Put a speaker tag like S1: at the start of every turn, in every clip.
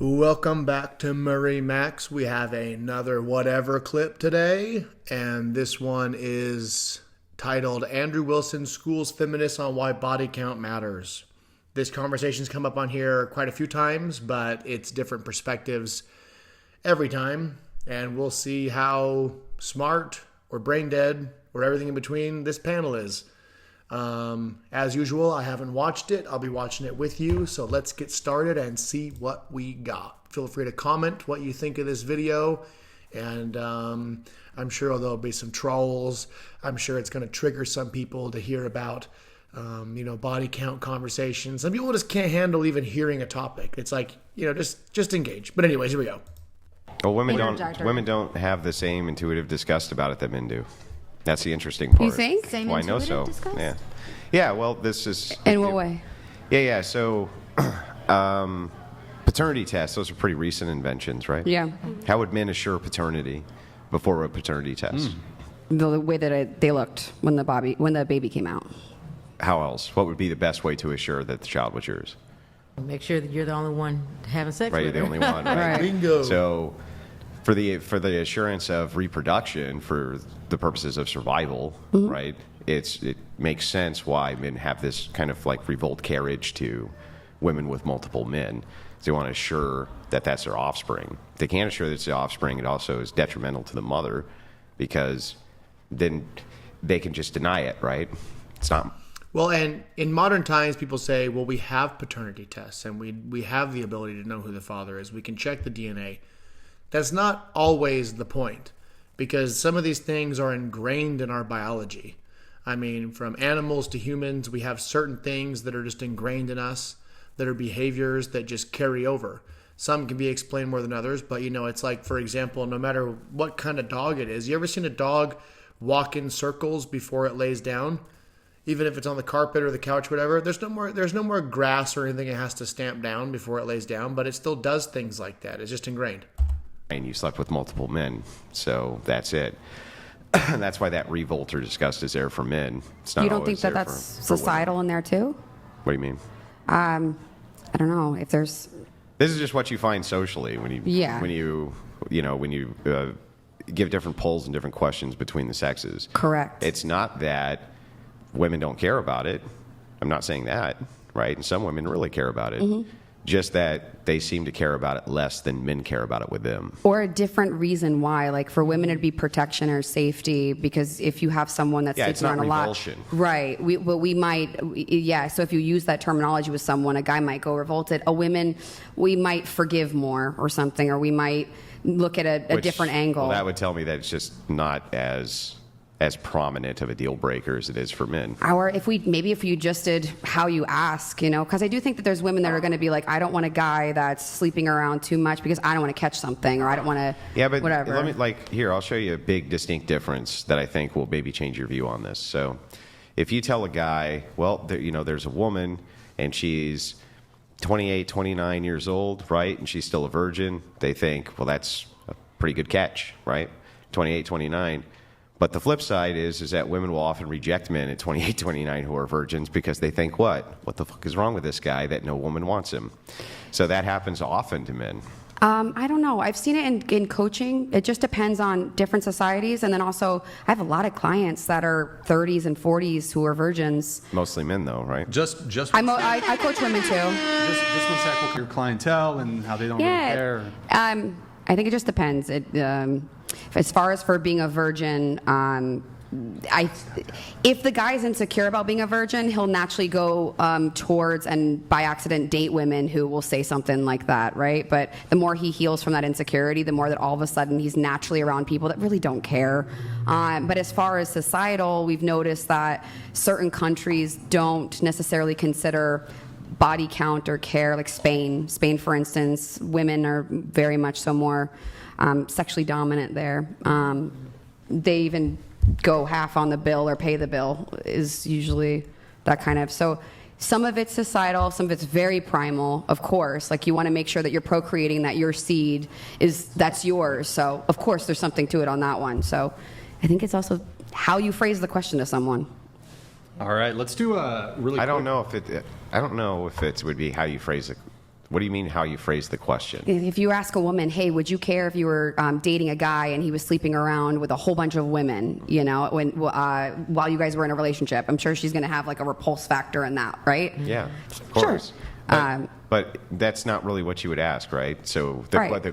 S1: Welcome back to MurrayMax. We have another whatever clip today, and this one is titled Andrew Wilson Schools Feminists on Why Body Count Matters. This conversation's come up on here quite a few times, but it's different perspectives every time, and we'll see how smart or brain dead or everything in between this panel is. As usual, I haven't watched it. I'll be watching it with you. So let's get started and see what we got. Feel free to comment what you think of this video. And I'm sure there'll be some trolls. I'm sure it's going to trigger some people to hear about, body count conversations. Some people just can't handle even hearing a topic. It's like, just engage. But anyways, here we go.
S2: Well, women don't have the same intuitive disgust about it that men do. That's the interesting part.
S3: You think?
S2: Same I know so. Discuss? Yeah. Yeah, well, this is...
S3: In what way?
S2: Yeah. So, paternity tests, those are pretty recent inventions, right?
S3: Yeah.
S2: How would men assure paternity before a paternity test?
S3: The way that they looked when the baby came out.
S2: How else? What would be the best way to assure that the child was yours?
S4: Make sure that you're the only one having sex
S2: right,
S4: with her.
S2: You're the only one, right?
S3: Right.
S1: Bingo.
S2: So... For the assurance of reproduction, for the purposes of survival, right? It makes sense why men have this kind of like revolt carriage to women with multiple men. They want to assure that that's their offspring. If they can't assure that it's the offspring, it also is detrimental to the mother because then they can just deny it, right? It's not.
S1: Well, and in modern times, people say, well, we have paternity tests and we have the ability to know who the father is. We can check the DNA. That's not always the point because some of these things are ingrained in our biology. I mean, from animals to humans, we have certain things that are just ingrained in us that are behaviors that just carry over. Some can be explained more than others, but it's like, for example, no matter what kind of dog it is, you ever seen a dog walk in circles before it lays down? Even if it's on the carpet or the couch, whatever, there's no more grass or anything it has to stamp down before it lays down, but it still does things like that. It's just ingrained.
S2: And you slept with multiple men, so that's it. That's why that revolt or disgust is there for men. It's not.
S3: You don't think that that's societal in there too?
S2: What do you mean?
S3: I don't know if there's.
S2: This is just what you find socially when you give different polls and different questions between the sexes.
S3: Correct.
S2: It's not that women don't care about it. I'm not saying that, right? And some women really care about it. Mm-hmm. Just that they seem to care about it less than men care about it with them.
S3: Or a different reason why. Like for women, it'd be protection or safety because if you have someone that's sleeping around a lot.
S2: Revulsion.
S3: Right. We might. So if you use that terminology with someone, a guy might go revolted. A woman, we might forgive more or something, or we might look at a different angle.
S2: Well, that would tell me that it's just not as prominent of a deal breaker as it is for men.
S3: Or if you just did how you ask, because I do think that there's women that are going to be like, I don't want a guy that's sleeping around too much because I don't want to catch something or I don't want to.
S2: Yeah, but
S3: whatever.
S2: I'll show you a big distinct difference that I think will maybe change your view on this. So, if you tell a guy, well, there's a woman and she's 28, 29 years old, right, and she's still a virgin, they think, well, that's a pretty good catch, right? 28, 29. But the flip side is that women will often reject men at 28, 29 who are virgins because they think, what the fuck is wrong with this guy that no woman wants him? So that happens often to men.
S3: I don't know. I've seen it in coaching. It just depends on different societies. And then also, I have a lot of clients that are 30s and 40s who are virgins.
S2: Mostly men, though, right?
S3: I coach women, too.
S5: Just one sec with your clientele and how they don't really care.
S3: I think it just depends. As far as for being a virgin, if the guy's insecure about being a virgin, he'll naturally go towards and by accident date women who will say something like that, right? But the more he heals from that insecurity, the more that all of a sudden he's naturally around people that really don't care. But as far as societal, we've noticed that certain countries don't necessarily consider body count or care, like Spain. Spain, for instance, women are very much so more sexually dominant there. They even go half on the bill or pay the bill is usually that kind of. So some of it's societal, some of it's very primal, of course. Like you want to make sure that you're procreating, that your seed that's yours. So of course there's something to it on that one. So I think it's also how you phrase the question to someone.
S5: All right, let's do a really.
S2: I don't know if it would be how you phrase it What do you mean how you phrase the question?
S3: If you ask a woman, hey, would you care if you were dating a guy and he was sleeping around with a whole bunch of women, while you guys were in a relationship? I'm sure she's going to have like a repulse factor in that, right?
S2: Yeah, of course.
S3: Sure.
S2: But that's not really what you would ask, right? So what the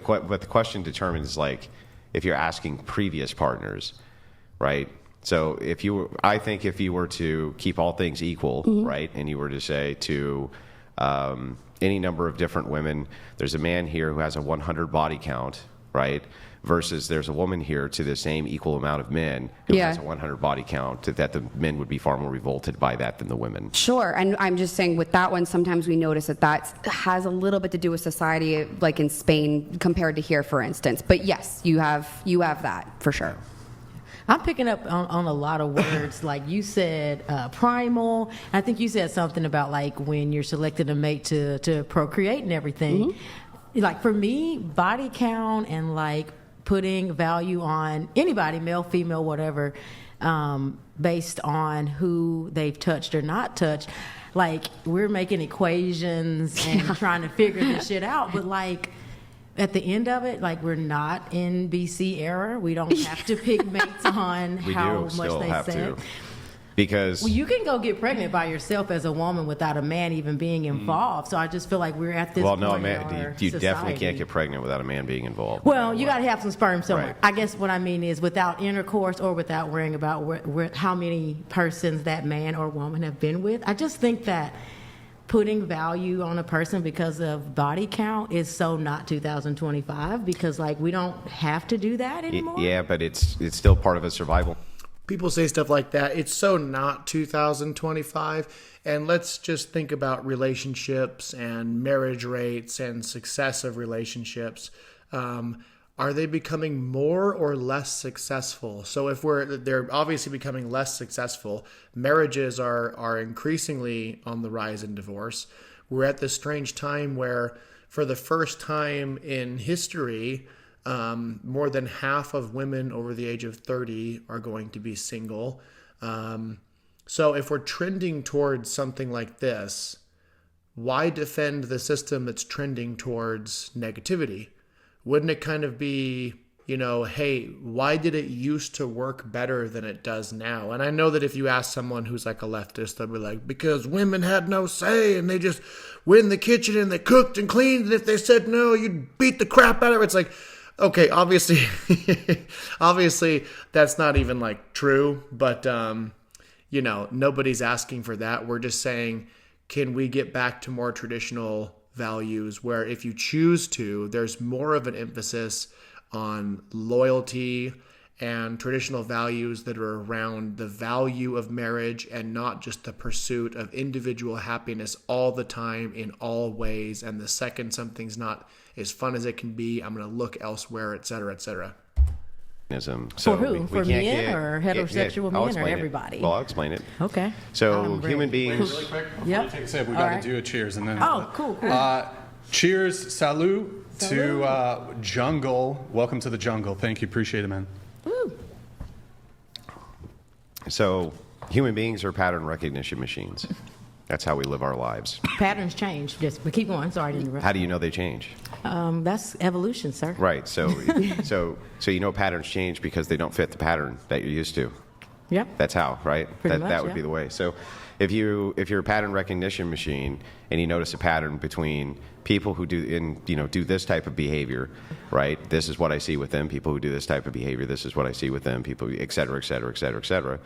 S2: question determines, like, if you're asking previous partners, right? So I think if you were to keep all things equal, right, and you were to say to any number of different women, there's a man here who has a 100 body count, right, versus there's a woman here to the same equal amount of men who has a 100 body count, that the men would be far more revolted by that than the women.
S3: Sure, and I'm just saying with that one, sometimes we notice that has a little bit to do with society, like in Spain compared to here, for instance. But yes, you have that for sure.
S4: I'm picking up on a lot of words. Like you said, primal. I think you said something about like when you're selecting a mate to procreate and everything. Like for me, body count and like putting value on anybody, male, female, whatever, based on who they've touched or not touched. Like we're making equations and trying to figure this shit out. But like, at the end of it, like we're not in BC era. We don't have to pick mates on how much they said.
S2: Because
S4: you can go get pregnant by yourself as a woman without a man even being involved. So I just feel like we're at this point in our
S2: you
S4: society.
S2: definitely can't get pregnant without a man being involved.
S4: Well, you got to have some sperm somewhere.
S2: Right.
S4: I guess what I mean is without intercourse or without worrying about how many persons that man or woman have been with. I just think that putting value on a person because of body count is so not 2025, because like we don't have to do that anymore.
S2: Yeah, but it's still part of a survival.
S1: People say stuff like that. It's so not 2025. And let's just think about relationships and marriage rates and success of relationships. Are they becoming more or less successful? So if they're obviously becoming less successful, marriages are increasingly on the rise in divorce. We're at this strange time where for the first time in history, more than half of women over the age of 30 are going to be single. So if we're trending towards something like this, why defend the system that's trending towards negativity? Wouldn't it kind of be, hey, why did it used to work better than it does now? And I know that if you ask someone who's like a leftist, they'll be like, because women had no say and they just went in the kitchen and they cooked and cleaned. And if they said no, you'd beat the crap out of it. It's like, okay, obviously that's not even like true, but, nobody's asking for that. We're just saying, can we get back to more traditional values where if you choose to, there's more of an emphasis on loyalty and traditional values that are around the value of marriage and not just the pursuit of individual happiness all the time in all ways. And the second something's not as fun as it can be, I'm going to look elsewhere, et cetera, et cetera.
S2: So
S4: for who? For
S2: can't
S4: men or heterosexual men or everybody?
S2: Well, I'll explain it.
S4: Okay.
S2: So human beings.
S5: Really quick, before
S4: Yep.
S5: we take a sip, we
S4: All
S5: got
S4: right.
S5: to do a cheers and then.
S4: Oh, cool.
S5: Cheers, salut to Jungle. Welcome to the jungle. Thank you, appreciate it, man.
S4: Woo.
S2: So human beings are pattern recognition machines. That's how we live our lives.
S4: Patterns change. But keep going. Sorry to interrupt.
S2: How do you know they change?
S4: That's evolution, sir.
S2: Right. So patterns change because they don't fit the pattern that you're used to.
S4: Yep.
S2: That's how, right?
S4: Pretty much,
S2: that would
S4: yeah.
S2: be the way. So if you're a pattern recognition machine and you notice a pattern between people who do this type of behavior, right? This is what I see with them. People who do this type of behavior, this is what I see with them. People, et cetera, et cetera, et cetera, et cetera.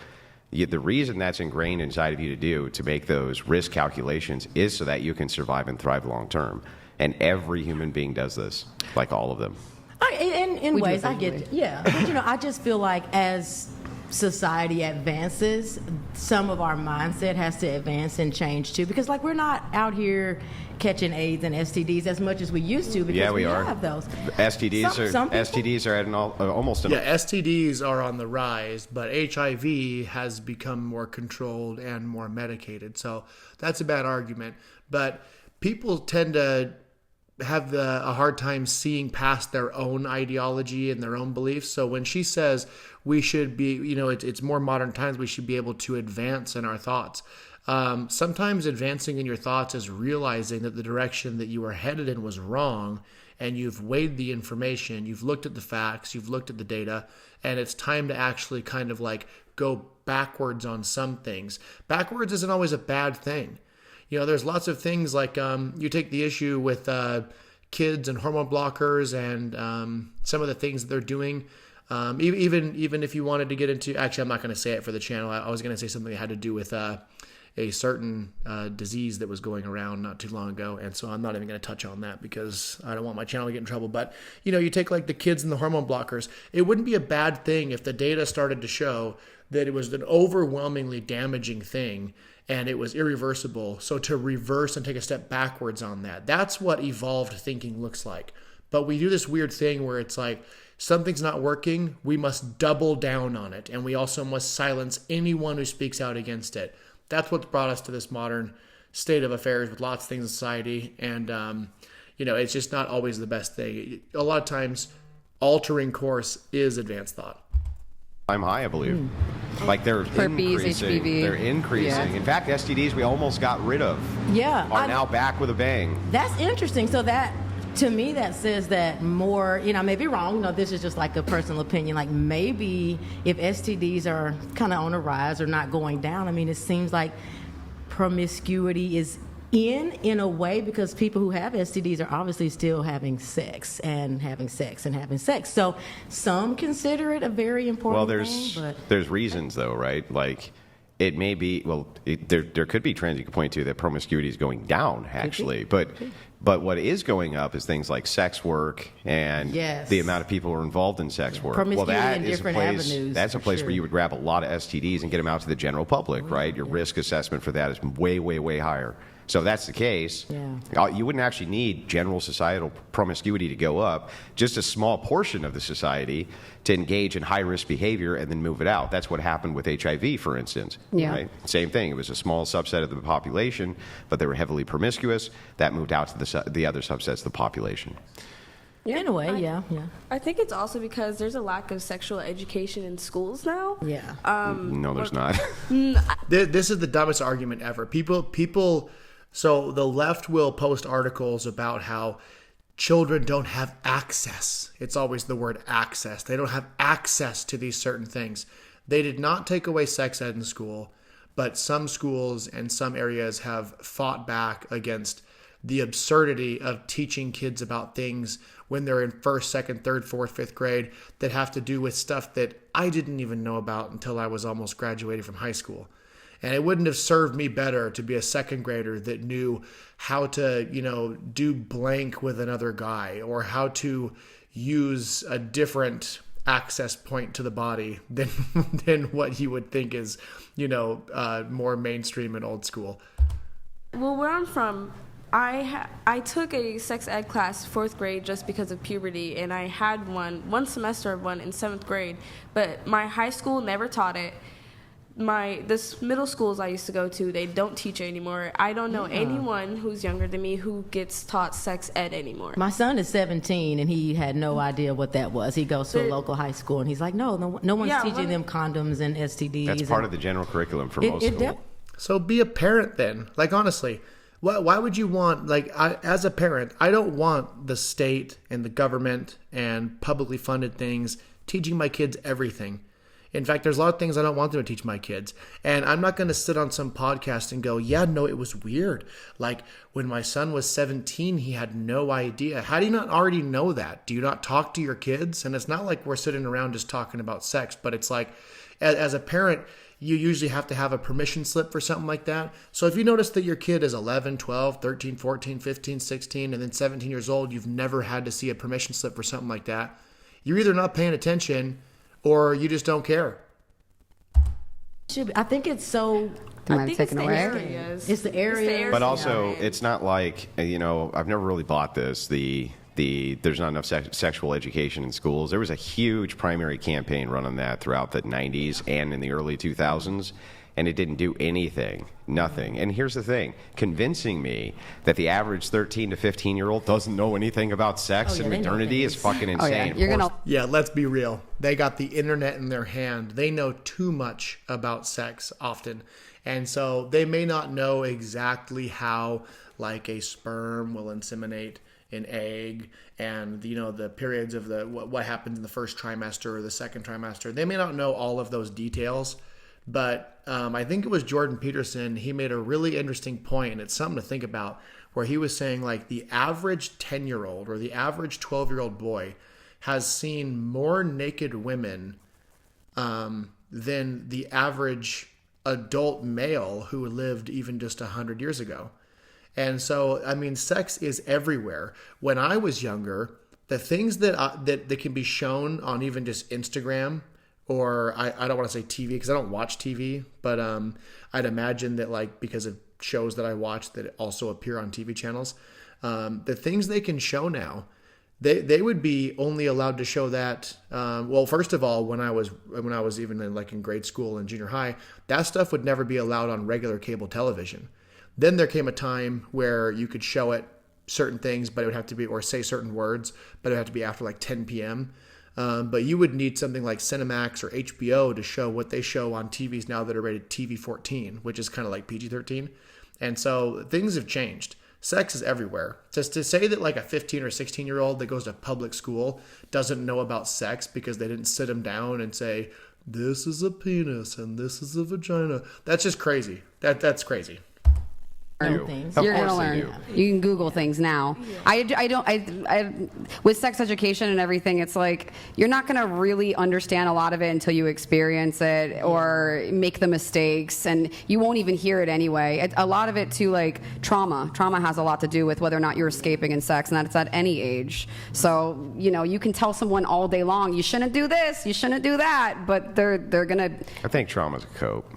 S2: The reason that's ingrained inside of you to make those risk calculations is so that you can survive and thrive long term. And every human being does this, like all of them.
S4: In ways, I get
S3: occasionally.
S4: yeah. But I just feel like as society advances, some of our mindset has to advance and change too. Because like we're not out here catching AIDS and STDs as much as we used to because
S2: we are.
S4: have those.
S2: STDs are at almost an
S1: STDs are on the rise, but HIV has become more controlled and more medicated. So that's a bad argument. But people tend to have a hard time seeing past their own ideology and their own beliefs. So when she says we should be, it's more modern times, we should be able to advance in our thoughts. Sometimes advancing in your thoughts is realizing that the direction that you were headed in was wrong, and you've weighed the information, you've looked at the facts, you've looked at the data, and it's time to actually kind of like go backwards on some things. Backwards isn't always a bad thing. There's lots of things like you take the issue with kids and hormone blockers and some of the things that they're doing. Even if you wanted to get into, actually, I'm not going to say it for the channel. I was going to say something that had to do with a certain disease that was going around not too long ago. And so I'm not even going to touch on that because I don't want my channel to get in trouble. But, you take like the kids and the hormone blockers. It wouldn't be a bad thing if the data started to show that it was an overwhelmingly damaging thing and it was irreversible. So to reverse and take a step backwards on that, that's what evolved thinking looks like. But we do this weird thing where it's like, something's not working, we must double down on it. And we also must silence anyone who speaks out against it. That's what's brought us to this modern state of affairs with lots of things in society. And, it's just not always the best thing. A lot of times, altering course is advanced thought.
S2: I'm high, I believe. Like they're
S3: Herpes,
S2: increasing.
S3: HPV.
S2: They're increasing.
S3: Yeah.
S2: In fact, STDs we almost got rid of are now back with a bang.
S4: That's interesting. So that, to me, that says that more, I may be wrong, this is just like a personal opinion, like maybe if STDs are kind of on a rise or not going down, it seems like promiscuity is in a way, because people who have STDs are obviously still having sex and having sex and having sex. So some consider it a very important thing.
S2: There's reasons though, right? Like it may be, there could be trends you could point to that promiscuity is going down actually, but what is going up is things like sex work and the amount of people who are involved in sex work.
S4: Promiscuity
S2: that
S4: in
S2: is
S4: different
S2: a place,
S4: avenues,
S2: that's a place
S4: sure.
S2: where you would grab a lot of STDs and get them out to the general public, right? Your risk assessment for that is way, way, way higher. So if that's the case, you wouldn't actually need general societal promiscuity to go up, just a small portion of the society to engage in high-risk behavior and then move it out. That's what happened with HIV, for instance.
S3: Yeah.
S2: Right? Same thing. It was a small subset of the population, but they were heavily promiscuous. That moved out to the other subsets of the population.
S4: Yeah. In a way, yeah.
S6: I think it's also because there's a lack of sexual education in schools now.
S4: Yeah.
S2: No, there's not.
S1: This is the dumbest argument ever. People. So the left will post articles about how children don't have access. It's always the word access. They don't have access to these certain things. They did not take away sex ed in school, but some schools and some areas have fought back against the absurdity of teaching kids about things when they're in first, second, third, fourth, fifth grade that have to do with stuff that I didn't even know about until I was almost graduated from high school. And it wouldn't have served me better to be a second grader that knew how to, do blank with another guy or how to use a different access point to the body than what you would think is, more mainstream and old school.
S6: Well, where I'm from, I took a sex ed class 4th grade just because of puberty, and I had one semester of one in 7th grade, but my high school never taught it. This middle schools I used to go to, they don't teach it anymore. I don't know anyone who's younger than me who gets taught sex ed anymore.
S4: My son is 17, and he had no idea what that was. He goes to a local high school, and he's like, no one's teaching them condoms and STDs.
S2: That's part of the general curriculum for most schools.
S1: So be a parent then. Like, honestly, why would you want, as a parent, I don't want the state and the government and publicly funded things teaching my kids everything. In fact, there's a lot of things I don't want them to teach my kids. And I'm not going to sit on some podcast and go, yeah, no, it was weird. Like when my son was 17, he had no idea. How do you not already know that? Do you not talk to your kids? And it's not like we're sitting around just talking about sex, but it's like as a parent, you usually have to have a permission slip for something like that. So if you notice that your kid is 11, 12, 13, 14, 15, 16, and then 17 years old, you've never had to see a permission slip for something like that, you're either not paying attention or you just don't care.
S4: I think it's so.
S3: I think it's the
S6: areas.
S4: It's the area.
S2: But also, it's not like, I've never really bought this. There's not enough sexual education in schools. There was a huge primary campaign run on that throughout the 90s and in the early 2000s. and it didn't do anything, nothing. And here's the thing, convincing me that the average 13 to 15-year-old doesn't know anything about sex and
S4: they know
S2: modernity is
S4: things.
S2: fucking insane.
S3: You're gonna.
S1: Yeah, let's be real. They got the internet in their hand. They know too much about sex often. And so they may not know exactly how like a sperm will inseminate an egg and the periods of what happens in the first trimester or the second trimester. They may not know all of those details, but I think it was Jordan Peterson. He made a really interesting point, and it's something to think about, where he was saying like the average 10-year-old or the average 12-year-old boy has seen more naked women than the average adult male who lived even just 100 years ago. And so, I mean, sex is everywhere. When I was younger, the things that can be shown on even just Instagram, or I don't want to say TV because I don't watch TV, but I'd imagine that like because of shows that I watch that also appear on TV channels, the things they can show now, they would be only allowed to show that. Well, first of all, when I was even in grade school and junior high, that stuff would never be allowed on regular cable television. Then there came a time where you could show it certain things, but it would have to be, or say certain words, but it would have to be after like 10 p.m. But you would need something like Cinemax or HBO to show what they show on TVs now that are rated TV 14, which is kind of like PG 13. And so things have changed. Sex is everywhere. Just to say that like a 15 or 16-year-old that goes to public school doesn't know about sex because they didn't sit them down and say, this is a penis and this is a vagina. That's just crazy. That's crazy.
S4: Things.
S2: Of
S3: You're
S2: course
S3: gonna
S2: they
S3: learn.
S2: do.
S3: You can Google things now. I with sex education and everything, it's like you're not gonna really understand a lot of it until you experience it or make the mistakes, and you won't even hear it anyway. A lot of it too, like trauma. Trauma has a lot to do with whether or not you're escaping in sex, and that's at any age. So you can tell someone all day long, you shouldn't do this, you shouldn't do that, but they're gonna.
S2: I think trauma's a cope.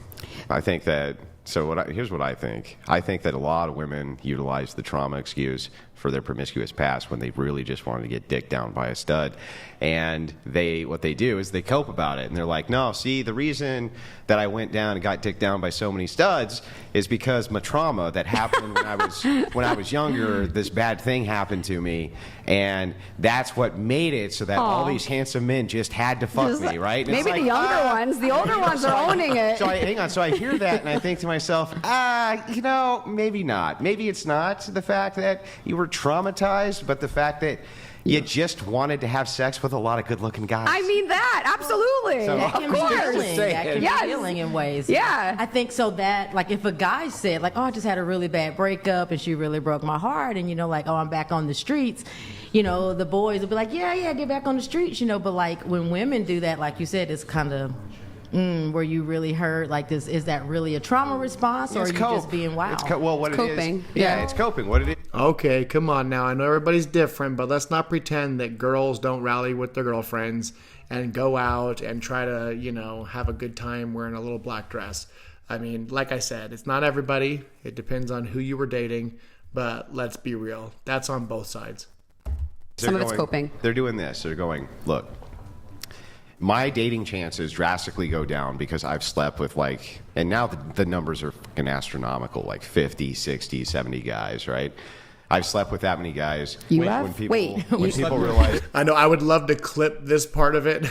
S2: I think that. So here's what I think. I think that a lot of women utilize the trauma excuse for their promiscuous past when they really just wanted to get dicked down by a stud. And what they do is they cope about it. And they're like, no, see, the reason that I went down and got dicked down by so many studs is because my trauma that happened when I was younger, this bad thing happened to me. And that's what made it so that all these handsome men just had to fuck me, right? And
S3: Maybe
S2: it's
S3: the younger ones. The older ones are owning it.
S2: So hang on. So I hear that and I think to myself, maybe not. Maybe it's not the fact that you were traumatized, but the fact that you just wanted to have sex with a lot of good-looking guys.
S3: I mean that absolutely.
S2: So-
S4: That can
S3: Of
S4: be
S3: course.
S4: healing. That can
S3: Yes.
S4: be healing in ways.
S3: Yeah.
S4: I think so that, like, if a guy said, like, oh, I just had a really bad breakup and she really broke my heart, and, like, oh, I'm back on the streets, the boys will be like, yeah, get back on the streets, but, like, when women do that, like you said, it's kind of, were you really hurt? Like, this, is that really a trauma response, or are you just being wild?
S2: What it is.
S3: Coping.
S2: Yeah,
S3: Yeah.
S2: it's coping. What it is.
S1: Okay, come on now. I know everybody's different, but let's not pretend that girls don't rally with their girlfriends and go out and try to, have a good time wearing a little black dress. I mean, like I said, it's not everybody. It depends on who you were dating, but let's be real. That's on both sides.
S3: Some of it's coping.
S2: They're doing this. They're going, look, my dating chances drastically go down because I've slept with and now the numbers are fucking astronomical, like 50, 60, 70 guys, right? I've slept with that many guys.
S3: You
S2: when,
S3: have?
S2: When people,
S3: Wait.
S2: when people realize,
S1: I know I would love to clip this part of it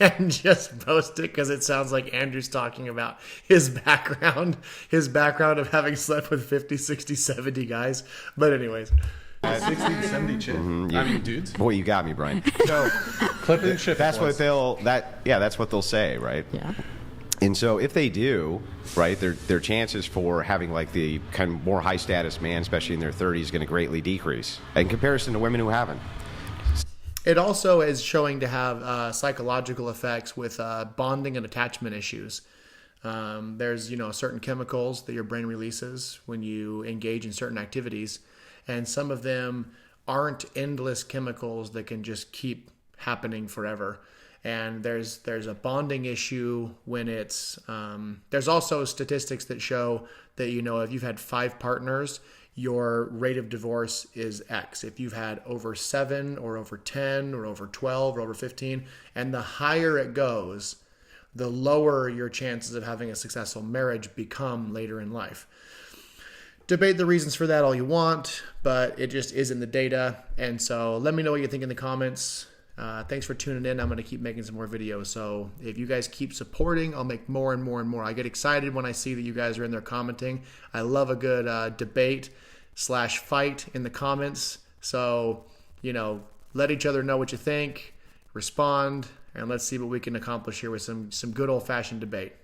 S1: and just post it because it sounds like Andrew's talking about his background of having slept with 50, 60, 70 guys. But anyways.
S5: 60 to 70 chicks. I mean, dudes.
S2: boy, you got me, Brian. So
S5: Clip it and shift.
S2: that's
S5: it,
S2: what
S5: boys.
S2: that's what they'll say, right?
S4: Yeah.
S2: And so if they do, right, their chances for having like the kind of more high status man, especially in their 30s, is going to greatly decrease in comparison to women who haven't.
S1: It also is showing to have psychological effects with bonding and attachment issues. There's, certain chemicals that your brain releases when you engage in certain activities. And some of them aren't endless chemicals that can just keep happening forever. And there's a bonding issue when it's there's also statistics that show that if you've had 5 partners, your rate of divorce is X. If you've had over 7 or over 10 or over 12 or over 15, and the higher it goes, the lower your chances of having a successful marriage become later in life. Debate the reasons for that all you want, but it just isn't the data. And so let me know what you think in the comments. Thanks for tuning in. I'm going to keep making some more videos. So if you guys keep supporting, I'll make more and more and more. I get excited when I see that you guys are in there commenting. I love a good debate/fight in the comments. So, let each other know what you think, respond, and let's see what we can accomplish here with some good old-fashioned debate.